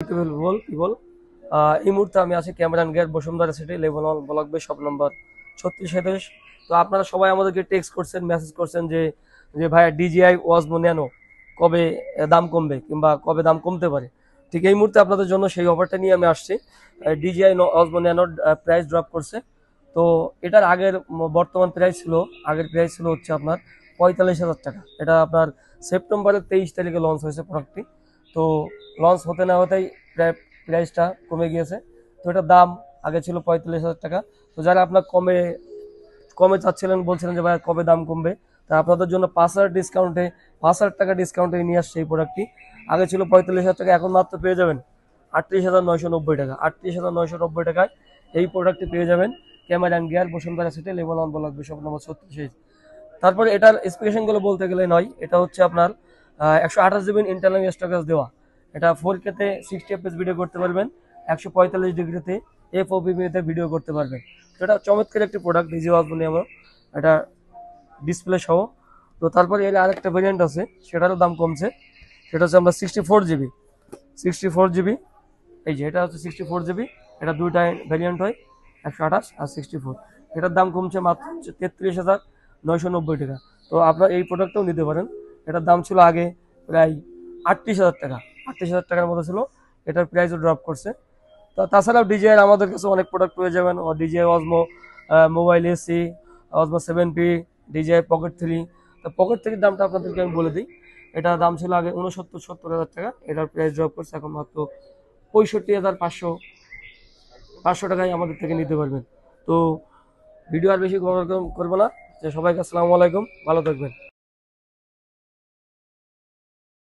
People এই মুহূর্তে আমি আছি Cameran gate Bashundhara City level 1 block B shop number 3627। তো আপনারা সবাই আমাদেরকে টেক্সট করছেন, মেসেজ করছেন যে যে ভাইয়া ডিজিআই ওয়াজমো ন্যানো কবে দাম কমবে কিংবা কবে দাম কমতে পারে। ঠিক এই মুহূর্তে আপনাদের জন্য সেই অফারটা নিয়ে আমি আসছি। ডিজিআই ওয়াজমো ন্যানোর প্রাইস ড্রপ করছে। তো এটার বর্তমান প্রাইস ছিল, আগের প্রাইস ছিল হচ্ছে আপনার 45,000 টাকা। এটা আপনার সেপ্টেম্বরের 23 তারিখে লঞ্চ হয়েছে প্রোডাক্টটি। তো লঞ্চ হতে না হতেই প্রাইসটা কমে গিয়েছে। তো এটার দাম আগে ছিল 45,000 টাকা। তো যারা আপনার কমে কমে চাচ্ছিলেন, বলছিলেন যে ভাই কবে দাম কমবে, তা আপনাদের জন্য 5,000 টাকা ডিসকাউন্টে নিয়ে আসছে এই প্রোডাক্টটি। আগে ছিল 45,000 টাকা, এখন মাত্র পেয়ে যাবেন 38,990 টাকা। 38,990 টাকায় এই প্রোডাক্টটি পেয়ে যাবেন Cameran gear Bashundhara City level 1 block B shop number 36। তারপরে এটার স্পেসিফিকেশনগুলো বলতে গেলে নয়, এটা হচ্ছে আপনার 128 জিবি ইন্টারনাল স্টোরেজ দেওয়া। এটা 4K-তে 60 FPS ভিডিও করতে পারবেন, 145 ডিগ্রিতে FOV-তে ভিডিও করতে পারবেন। তো এটা চমৎকার একটি প্রোডাক্ট, ডিজি ওয়াজ বলি আমরা, এটা ডিসপ্লে সহ। তো তারপরে এর আরেকটা ভেরিয়েন্ট আছে, সেটারও দাম কমছে। সেটা হচ্ছে আমরা 64 জিবি, এই যে এটা হচ্ছে 64 জিবি। এটা দুইটা ভ্যারিয়েন্ট হয়, 128 আর 64। এটার দাম কমছে মাত্র 33,990 টাকা। তো আপনার এই প্রোডাক্টটাও নিতে পারেন। এটার দাম ছিল আগে প্রায় 38,000 টাকা, 38,000 টাকার মতো ছিল। এটার প্রাইসও ড্রপ করছে। তো তাছাড়াও ডিজিআই আমাদের কাছে অনেক প্রোডাক্ট পেয়ে যাবেন। DJI অজমো mobile AC, অজমো 7P, DJI pocket 3। তো পকেট 3-র দামটা আপনাদেরকে আমি বলে দিই। এটার দাম ছিল আগে 69-70 হাজার টাকা। এটার প্রাইস ড্রপ করছে এখন মাত্র 65,500 টাকায় আমাদের থেকে নিতে পারবেন। তো ভিডিও আর বেশি করবো না, যে সবাইকে আসসালামু আলাইকুম, ভালো থাকবেন।